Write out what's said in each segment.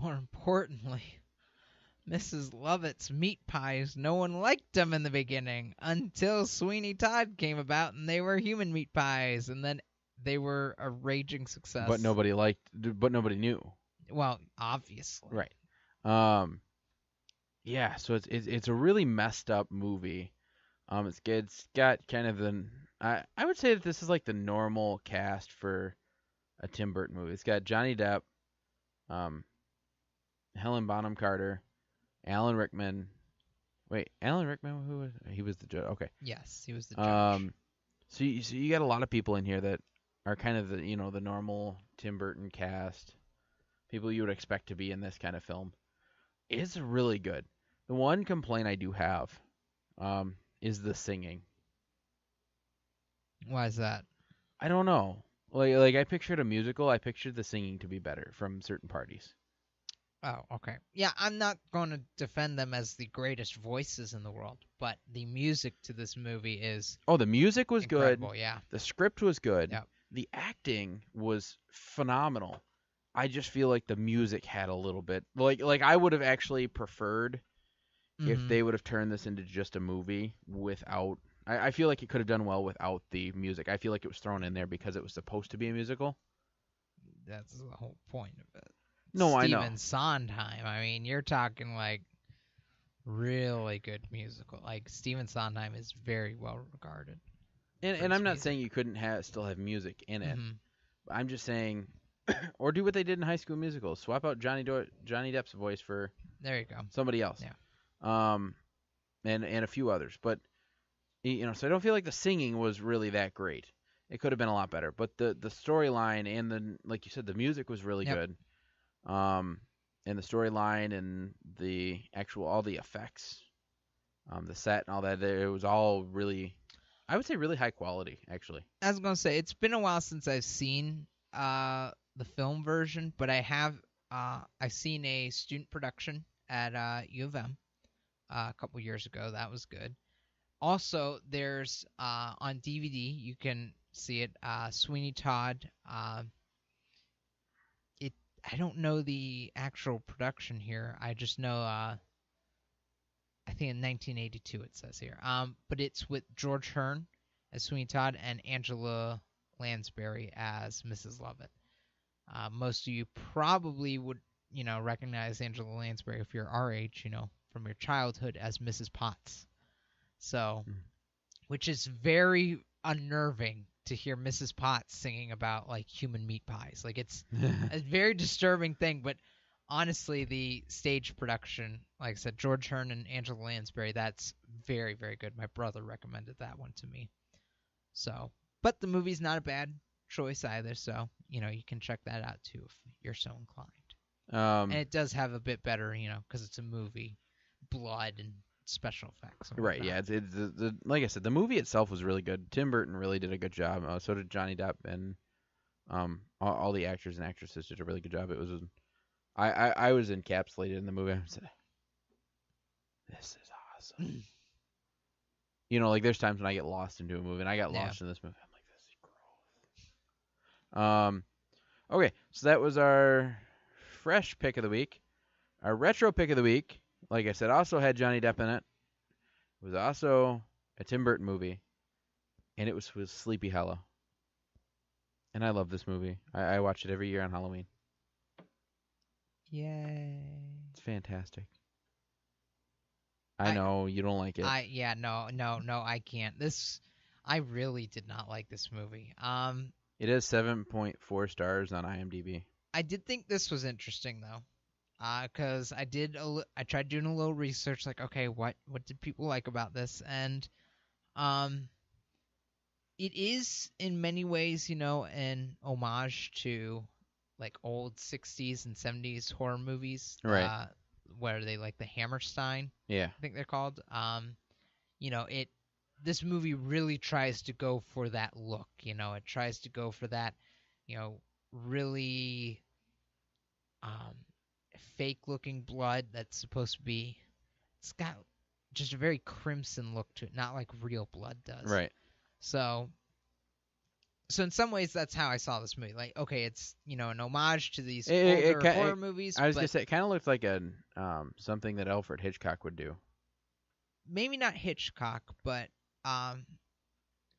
more importantly, Mrs. Lovett's meat pies, no one liked them in the beginning until Sweeney Todd came about and they were human meat pies, and then they were a raging But success. nobody knew. Well, obviously. Right. Um, yeah, so it's a really messed up movie. It's got kind of I would say that this is like the normal cast for a Tim Burton movie. It's got Johnny Depp, um, Helen Bonham Carter, Alan Rickman. Wait, Alan Rickman, who was he? Was the judge? Okay. Yes, he was the judge. So you got a lot of people in here that are kind of the normal Tim Burton cast, people you would expect to be in this kind of film. It's really good. The one complaint I do have, is the singing. Why is that? I don't know. Like I pictured a musical. I pictured the singing to be better from certain parties. Oh, okay. Yeah, I'm not going to defend them as the greatest voices in the world, but the music to this movie is Oh, the music was incredible. good. Yeah. The script was good. Yep. The acting was phenomenal. I just feel like the music had a little bit like I would have actually preferred if Mhm. they would have turned this into just a movie without. I feel like it could have done well without the music. I feel like it was thrown in there because it was supposed to be a musical. That's the whole point of it. No, I know. Stephen Sondheim. I mean, you're talking like really good musical. Like Stephen Sondheim is very well regarded. And I'm not saying you couldn't still have music in it. Mhm. I'm just saying, or do what they did in High School Musical. Swap out Johnny Depp's voice for There you go. somebody else. Yeah. And a few others. But so I don't feel like the singing was really that great. It could have been a lot better. But the storyline and like you said, the music was really Yep. good. And the storyline and the actual all the effects, the set and all that, it was all really, I would say, really high quality actually. I was gonna say it's been a while since I've seen the film version, but I've seen a student production at U of M a couple years ago. That was good. Also, there's on DVD you can see it. Sweeney Todd. It I don't know the actual production here. I just know I think in 1982 it says here. But it's with George Hearn as Sweeney Todd and Angela Lansbury as Mrs. Lovett. Most of you probably would, recognize Angela Lansbury if you're our age, from your childhood as Mrs. Potts. So, which is very unnerving to hear Mrs. Potts singing about like human meat pies. Like it's a very disturbing thing, but honestly, the stage production, like I said, George Hearn and Angela Lansbury, that's very, very good. My brother recommended that one to me. So, but the movie's not a bad choice either. So, you can check that out too if you're so inclined. And it does have a bit better, because it's a movie, blood and special effects. Right, yeah. It's like I said, the movie itself was really good. Tim Burton really did a good job. So did Johnny Depp, and all the actors and actresses did a really good job. It was, I was encapsulated in the movie. I said, "This is awesome." Like there's times when I get lost into a movie, and I got lost in this movie. I'm like, "This is gross." Okay, so that was our fresh pick of the week. Our retro pick of the week, like I said, also had Johnny Depp in it. It was also a Tim Burton movie, and it was Sleepy Hollow. And I love this movie. I watch it every year on Halloween. Yay. It's fantastic. I know you don't like it. No, I can't. I really did not like this movie. It has 7.4 stars on IMDb. I did think this was interesting though. Because I tried doing a little research, like, okay, what did people like about this? And it is in many ways, an homage to like old 60s and 70s horror movies, right? Where they like the Hammerstein, yeah, I think they're called. This movie really tries to go for that look. It tries to go for that, really fake looking blood that's supposed to be, it's got just a very crimson look to it, not like real blood does. right. So So in some ways, that's how I saw this movie. Like, okay, it's an homage to these It, older ki- horror it, movies, I was gonna but say it kind of looked like a something that Alfred Hitchcock would do. maybe not Hitchcock, but um,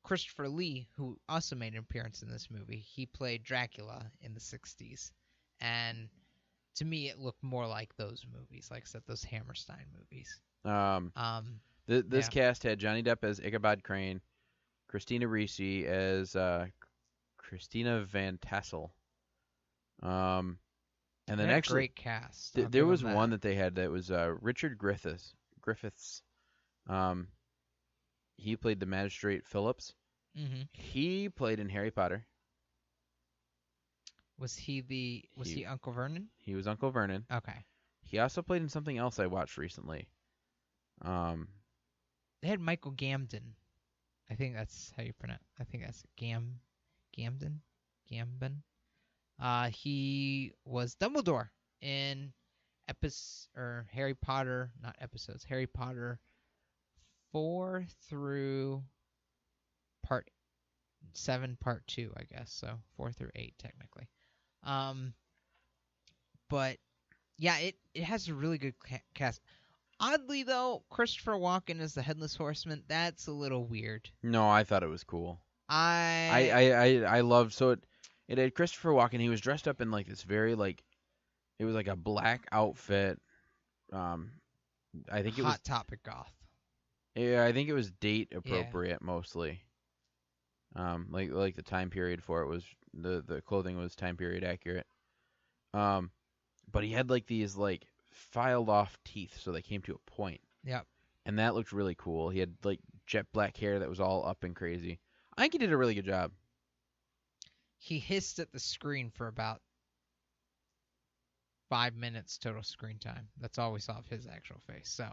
Christopher Lee, who also made an appearance in this movie, he played Dracula in the '60s, and to me, it looked more like those movies, like I said, those Hammerstein movies. Um, Um, this yeah, cast had Johnny Depp as Ichabod Crane, Christina Ricci as Christina Van Tassel. Um, and they then had a actually, great cast. I'll there give was them one that. that they had that was Richard Griffiths. Griffiths. Um, he played the magistrate Phillips. Hmm. He played in Harry Potter. Was He he Uncle Vernon? he was Uncle Vernon. Okay. He also played in something else I watched recently. Um, They had Michael Gambon. I think that's how you pronounce. I think that's Gambon, Gambon. He was Dumbledore in Harry Potter, not episodes. Harry Potter 4 through part 7, part 2, I guess. So 4 through 8 technically. Um, but yeah, it has a really good cast. Oddly though, Christopher Walken as the Headless Horseman, that's a little weird. no, I thought it was cool. I I I I, I loved so it had Christopher Walken. He was dressed up in like this very like it was like a black outfit. Um, I think it was Hot Topic goth. yeah, I think it was date Yeah. appropriate mostly. Like the time period for it was the clothing was time period accurate. Um, but he had like these like filed off teeth, so they came to a point, Yep. and that looked really cool. He had like jet black hair that was all up and crazy. I think he did a really good job. He hissed at the screen for about 5 minutes total screen time. That's all we saw of his actual face. So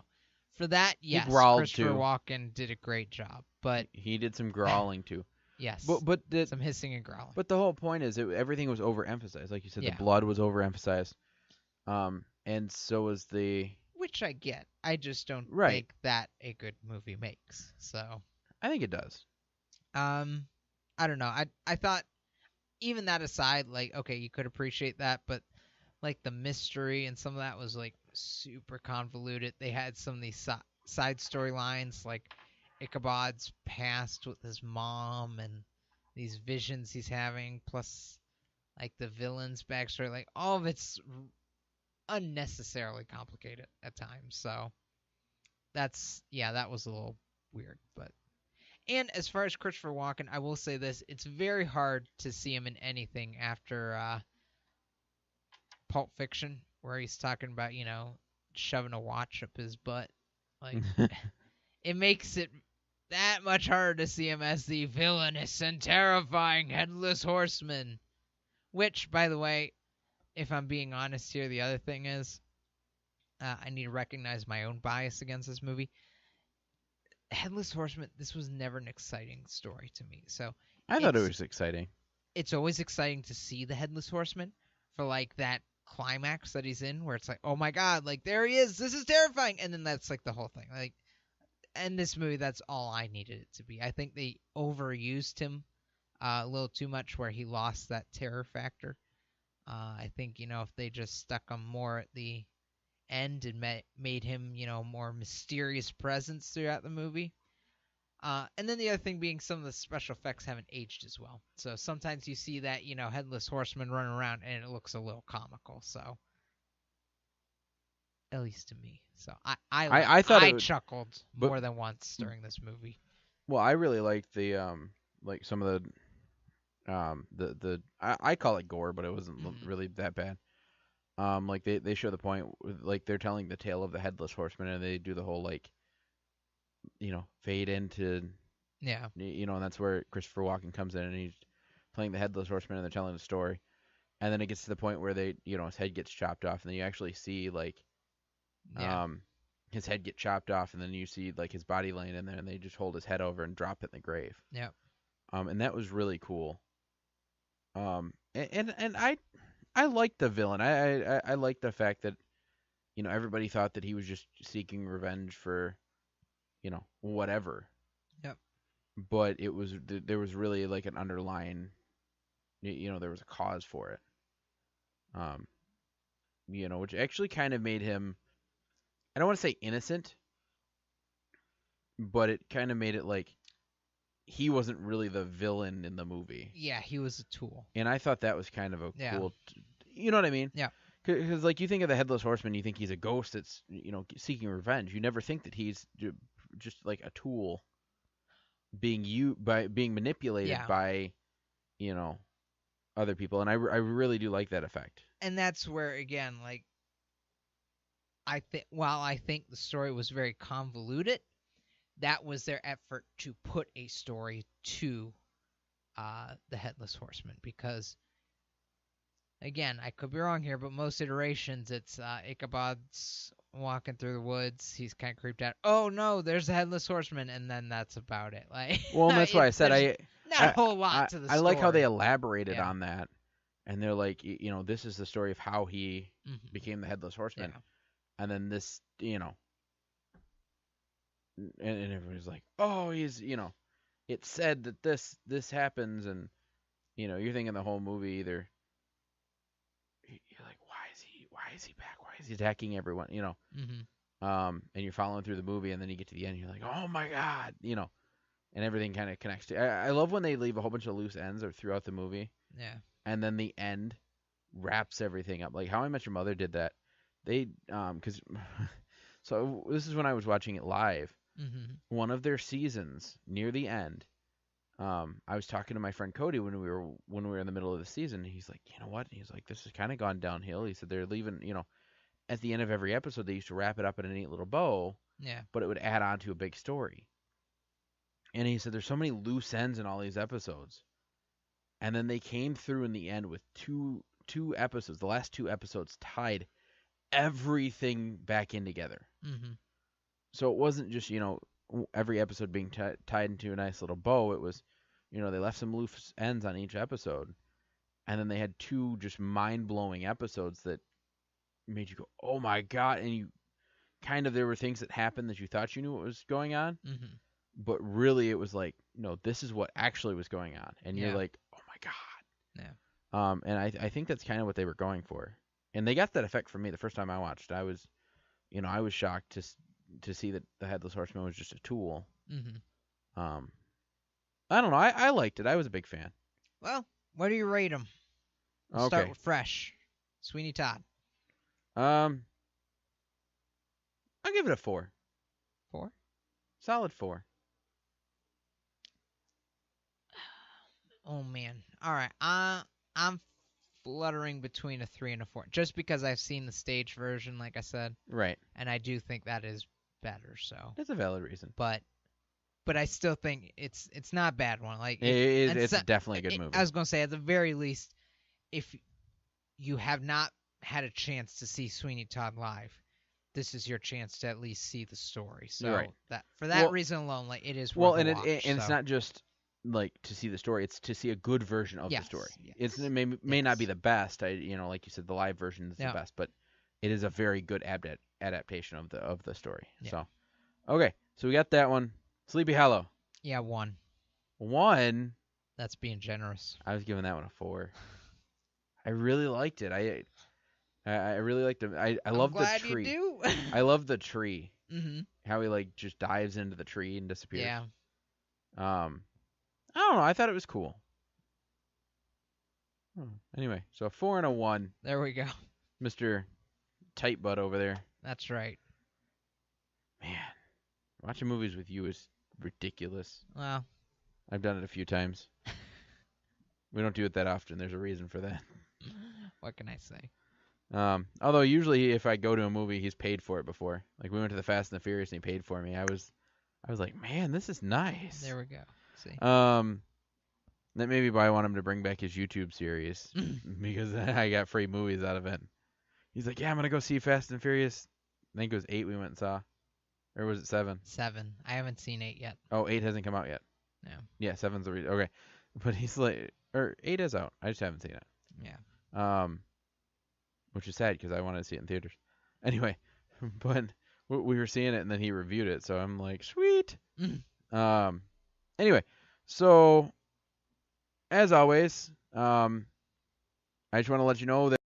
for that, He yes, growled Christopher too. Walken did a great job. But He did some growling too. yes, But some hissing and growling. the whole point is everything was overemphasized. Like you said, the Yeah, blood was overemphasized. And so was the which I get. I just don't right. think that a good movie makes. So, I think it does. um, I don't know. I thought even that aside, like okay, you could appreciate that, but like the mystery and some of that was like super convoluted. They had some of these side storylines, like Ichabod's past with his mom and these visions he's having, plus like the villain's backstory. Like all of it's unnecessarily complicated at times. So that was a little weird. But and as far as Christopher Walken, I will say this: it's very hard to see him in anything after Pulp Fiction, where he's talking about shoving a watch up his butt. Like it makes it that much harder to see him as the villainous and terrifying headless horseman. Which, by the way, if I'm being honest here, the other thing is I need to recognize my own bias against this movie. Headless Horseman, this was never an exciting story to me. So I thought it it's was exciting. it's always exciting to see the Headless Horseman for like that climax that he's in, where it's like, oh my god, like there he is, this is terrifying, and then that's like the whole thing. Like, in this movie, that's all I needed it to be. I think they overused him a little too much, where he lost that terror factor. I think if they just stuck him more at the end and made him more mysterious presence throughout the movie. And then the other thing being some of the special effects haven't aged as well. So sometimes you see that headless horseman running around and it looks a little comical. So at least to me. So I thought I it, chuckled but more than once during this movie. well, I really liked the like some of the I call it gore, but it wasn't Mm-hmm. really that bad. Like they show the point like they're telling the tale of the headless horseman, and they do the whole like fade into Yeah. and that's where Christopher Walken comes in, and he's playing the headless horseman, and they're telling the story, and then it gets to the point where they his head gets chopped off, and then you actually see like Yeah. his head get chopped off, and then you see like his body laying in there, and they just hold his head over and drop it in the grave. Yeah. And that was really cool. And I liked the villain. I liked the fact that everybody thought that he was just seeking revenge for whatever. Yep. but there was really like an underlying, there was a cause for it. Um, which actually kind of made him, I don't want to say innocent, but it kind of made it like he wasn't really the villain in the movie. Yeah, he was a tool. And I thought that was kind of a Yeah. cool, you know what I mean? Yeah. Because like you think of the Headless Horseman, you think he's a ghost that's seeking revenge. You never think that he's just like a tool being manipulated Yeah. by other people, and I really do like that effect. And that's where, again, like, while I think the story was very convoluted, that was their effort to put a story to the Headless Horseman. Because, again, I could be wrong here, but most iterations, it's Ichabod's walking through the woods. He's kind of creeped out. Oh, no, there's a Headless Horseman. And then that's about it. Like, well, and that's why I said not a whole lot to the story. I like how they elaborated on that. And they're like, this is the story of how he became the Headless Horseman. Yeah. And then this, and everybody's like, oh, he's, it said that this happens. And, you're thinking the whole movie either, you're like, why is he back? Why is he attacking everyone? And you're following through the movie, and then you get to the end, and you're like, oh my God, and everything kind of connects to. I love when they leave a whole bunch of loose ends or throughout the movie. Yeah. And then the end wraps everything up. Like How I Met Your Mother did that. They, so this is when I was watching it live. Mm-hmm. One of their seasons near the end, I was talking to my friend Cody when we were in the middle of the season. He's like, you know what? He's like, this has kind of gone downhill. He said they're leaving, at the end of every episode, they used to wrap it up in a neat little bow. Yeah. But it would add on to a big story. And he said there's so many loose ends in all these episodes. And then they came through in the end with two episodes. The last two episodes tied everything back in together. Mm-hmm. So it wasn't just, every episode being tied into a nice little bow. It was, they left some loose ends on each episode. And then they had two just mind-blowing episodes that made you go, oh my God. And you there were things that happened that you thought you knew what was going on. Mm-hmm. But really it was like, no, this is what actually was going on. And you're like, oh my God. Yeah. And I think that's kind of what they were going for. And they got that effect from me the first time I watched. I was shocked to see that the Headless Horseman was just a tool. Mm-hmm. I don't know. I liked it. I was a big fan. Well, what do you rate him? We'll start with fresh. Sweeney Todd. I'll give it a 4. 4? Solid 4. Oh man. All right. I'm fluttering between a 3 and a 4, just because I've seen the stage version, like I said. Right. And I do think that is better. So. That's a valid reason. But I still think it's not a bad one. Like it's definitely a good movie. I was gonna say, at the very least, if you have not had a chance to see Sweeney Todd live, this is your chance to at least see the story. So right. that for that reason alone, like, it is worth a watch. And it's not just like to see the story; it's to see a good version of the story. Yes. It may not be the best. Like you said, the live version is the best, but it is a very good adaptation of the story. Yeah. So, okay, so we got that one. Sleepy Hollow. Yeah, 1. 1. That's being generous. I was giving that one a 4. I really liked it. I really liked it. I love the tree. You do. I love the tree. Mm-hmm. How he like just dives into the tree and disappears. Yeah. I don't know. I thought it was cool. Anyway, so a 4 and a 1. There we go. Mr. Tight Butt over there. That's right. Man, watching movies with you is ridiculous. Well, I've done it a few times. We don't do it that often. There's a reason for that. What can I say? Although usually if I go to a movie, he's paid for it before. Like we went to the Fast and the Furious and he paid for me. I was like, man, this is nice. There we go. See. That maybe why I want him to bring back his YouTube series because I got free movies out of it. He's like, yeah, I'm gonna go see Fast and Furious. I think it was 8 we went and saw, or was it 7? 7. I haven't seen 8 yet. Oh, 8 hasn't come out yet. No. Yeah, 7's the okay, but he's like, or 8 is out. I just haven't seen it. Yeah. Which is sad because I wanted to see it in theaters. Anyway, but we were seeing it and then he reviewed it, so I'm like, sweet. Anyway, so as always, I just want to let you know that